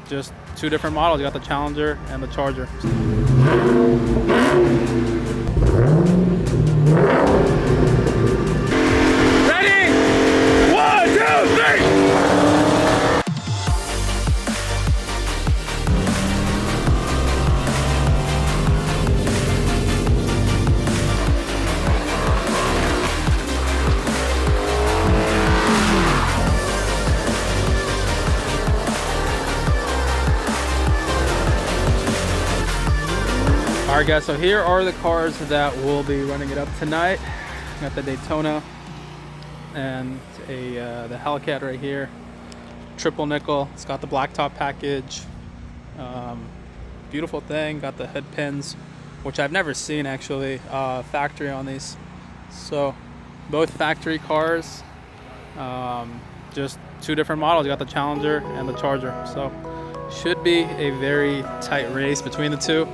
just two different models. You got the Challenger and the Charger. Ready? 1, 2, 3! Alright guys, so here are the cars that will be running it up tonight. Got the Daytona and the Hellcat right here. Triple nickel. It's got the blacktop package. Beautiful thing. Got the head pins, which I've never seen actually factory on these. So both factory cars. Just two different models. You got the Challenger and the Charger. So should be a very tight race between the two.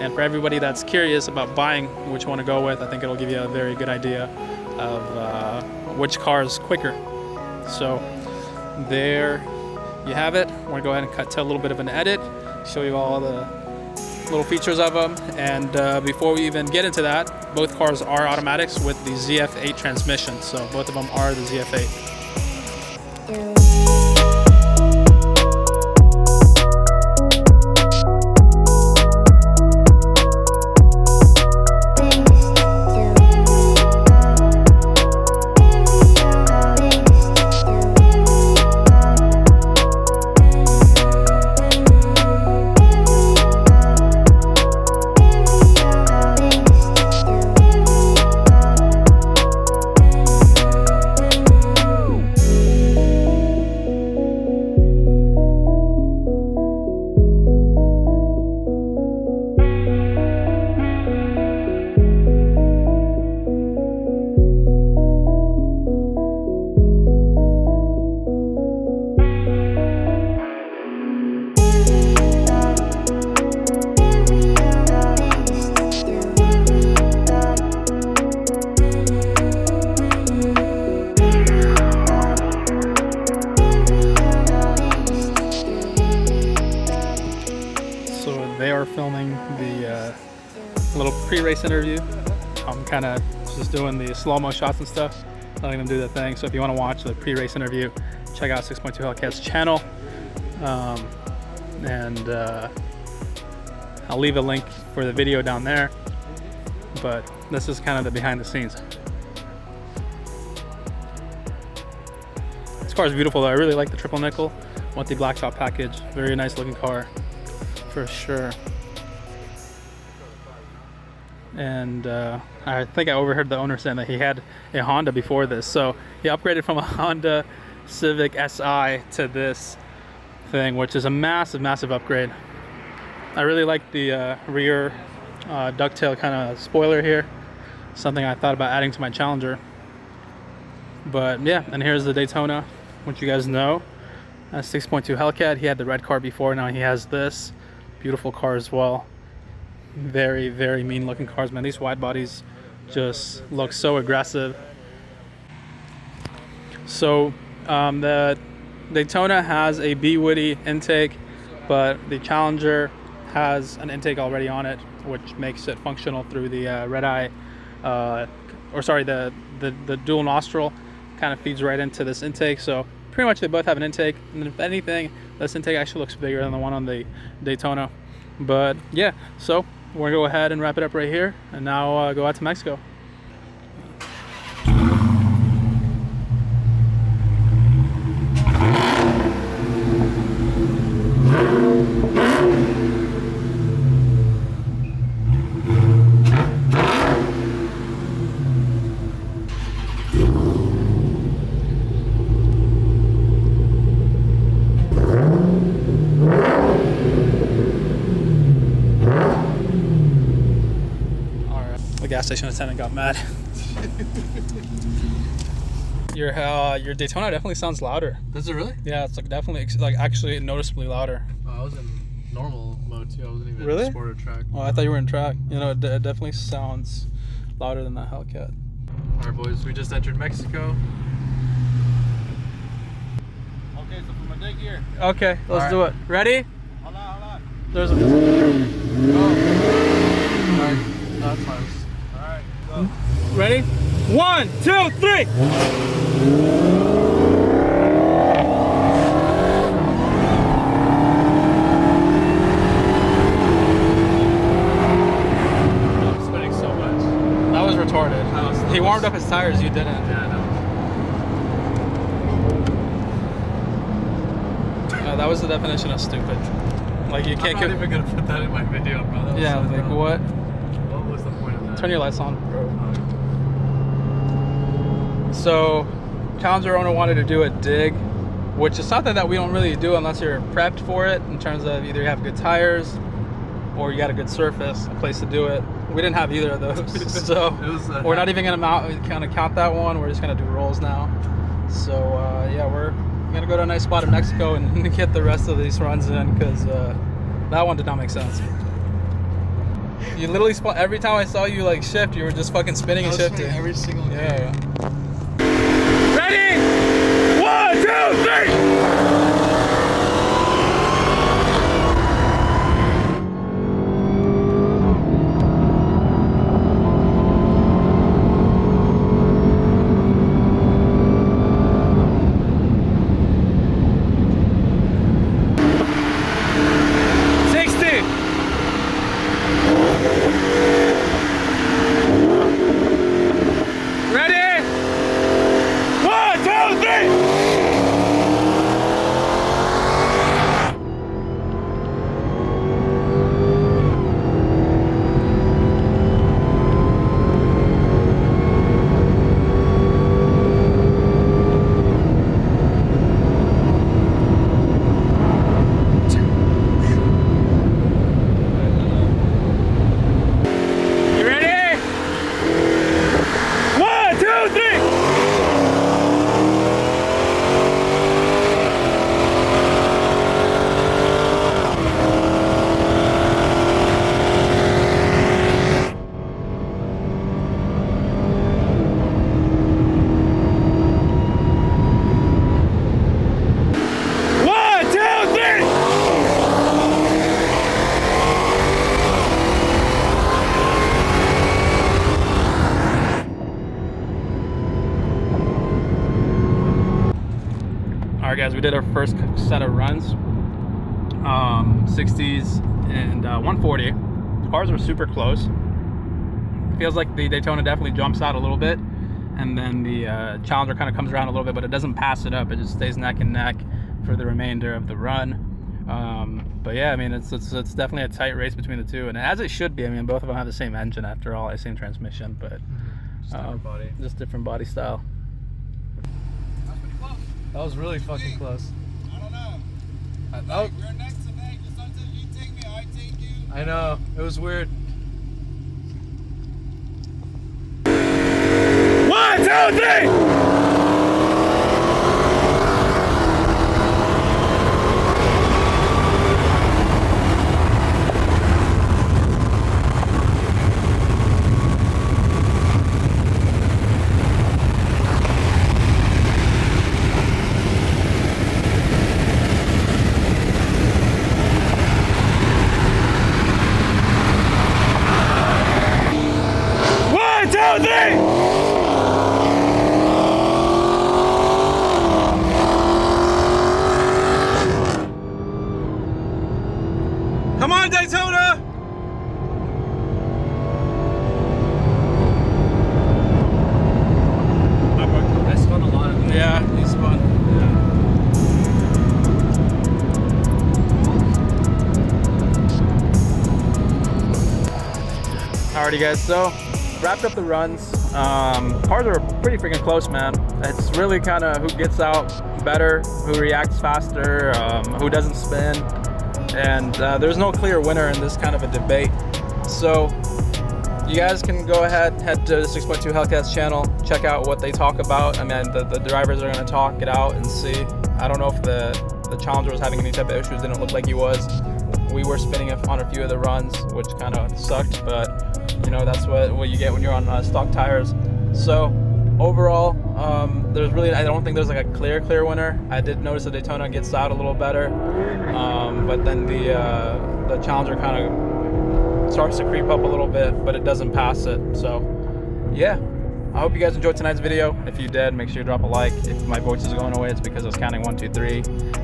And for everybody that's curious about buying which one to go with, I think it'll give you a very good idea of which car is quicker. So there you have it. We're gonna go ahead and cut to a little bit of an edit, show you all the little features of them. And before we even get into that, both cars are automatics with the ZF8 transmission. So both of them are the ZF8. They are filming the little pre-race interview. I'm kind of just doing the slow-mo shots and stuff, letting them do their thing. So if you want to watch the pre-race interview, check out 6.2 Hellcats channel. I'll leave a link for the video down there. But this is kind of the behind the scenes. This car is beautiful though. I really like the triple nickel with the blacktop package. Very nice looking car. For sure. And I think I overheard the owner saying that he had a Honda before this, so he upgraded from a Honda Civic Si to this thing, which is a massive upgrade. I really like the rear ducktail kind of spoiler here, something I thought about adding to my Challenger. But yeah, and here's the Daytona, which you guys know, 6.2 Hellcat. He had the red car before, now he has this. Beautiful car as well. Very mean looking cars, man. These wide bodies just look so aggressive. So the Daytona has a B-Woody intake, but the Challenger has an intake already on it, which makes it functional through the red eye, the dual nostril kind of feeds right into this intake. So pretty much they both have an intake, and if anything, this intake actually looks bigger than the one on the Daytona. But yeah, so we're gonna go ahead and wrap it up right here, and now go out to Mexico. Gas station attendant got mad. Your Daytona definitely sounds louder. Does it really? Yeah, it's like definitely like actually noticeably louder. I was in normal mode too. I wasn't even really? in sport or track. Oh, I thought you were in track. You know, it definitely sounds louder than that Hellcat. All right, boys, we just entered Mexico. Okay, so for my dig gear. Okay, let's do it. Ready? There's a. Oh. Alright, that's fine. Alright, go. Ready? 1, 2, 3. I'm spinning so much. That was retarded. He warmed up his tires, you didn't. Yeah, I know. That was the definition of stupid. Like you can't. I'm not even gonna put that in my video, bro. That was Yeah, so like dumb. what? What was the point of that? Turn your lights on, bro. So, Challenger owner wanted to do a dig, which is something that we don't really do unless you're prepped for it. In terms of either you have good tires, or you got a good surface, a place to do it. We didn't have either of those, so It was, we're not even gonna count that one. We're just gonna do rolls now. So yeah, we're gonna go to a nice spot in Mexico and get the rest of these runs in, because that one did not make sense. You literally every time I saw you like shift, you were just fucking spinning and shifting. Every single game. Yeah. Ready? 1, 2, 3. All right, guys, we did our first set of runs, 60s and 140. Cars were super close. Feels like the Daytona definitely jumps out a little bit, and then the Challenger kind of comes around a little bit, but it doesn't pass it up. It just stays neck and neck for the remainder of the run. But yeah, I mean, it's definitely a tight race between the two, and as it should be. I mean, both of them have the same engine after all, the same transmission, but Just different body. just different body style. That's pretty close. That was really fucking close. I don't know. Oh, We're next to Vegas. Sometimes you take me, I take you. I know. It was weird. 1, 2, 3. Come on, Daytona! I spun a lot of Yeah, you spun. Alrighty, guys, so wrapped up the runs. Cars are pretty freaking close, man. It's really kind of who gets out better, who reacts faster, who doesn't spin, and there's no clear winner in this kind of a debate. So you guys can go ahead, head to the 6.2 Hellcats channel, check out what they talk about. I mean, the drivers are going to talk it out and see. I don't know if the Challenger was having any type of issues. Didn't look like he was. We were spinning on a few of the runs, which kind of sucked, but you know, that's what you get when you're on stock tires. So overall, I don't think there's like a clear winner. I did notice the Daytona gets out a little better, but then the Challenger kind of starts to creep up a little bit, but it doesn't pass it. So yeah, I hope you guys enjoyed tonight's video. If you did, make sure you drop a like. If my voice is going away, it's because I was counting 1, 2, 3,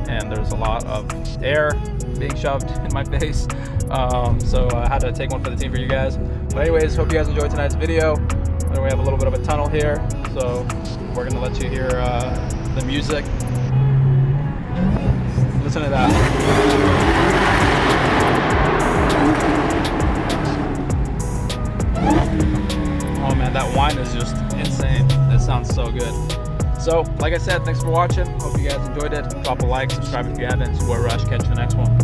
and there's a lot of air being shoved in my face. So I had to take one for the team for you guys. But anyways, hope you guys enjoyed tonight's video. And we have a little bit of a tunnel here, so we're gonna let you hear the music. Listen to that. Oh man, that whine is just insane. It sounds so good. So, like I said, thanks for watching. Hope you guys enjoyed it. Drop a like, subscribe if you haven't. We're Rush. Catch you in the next one.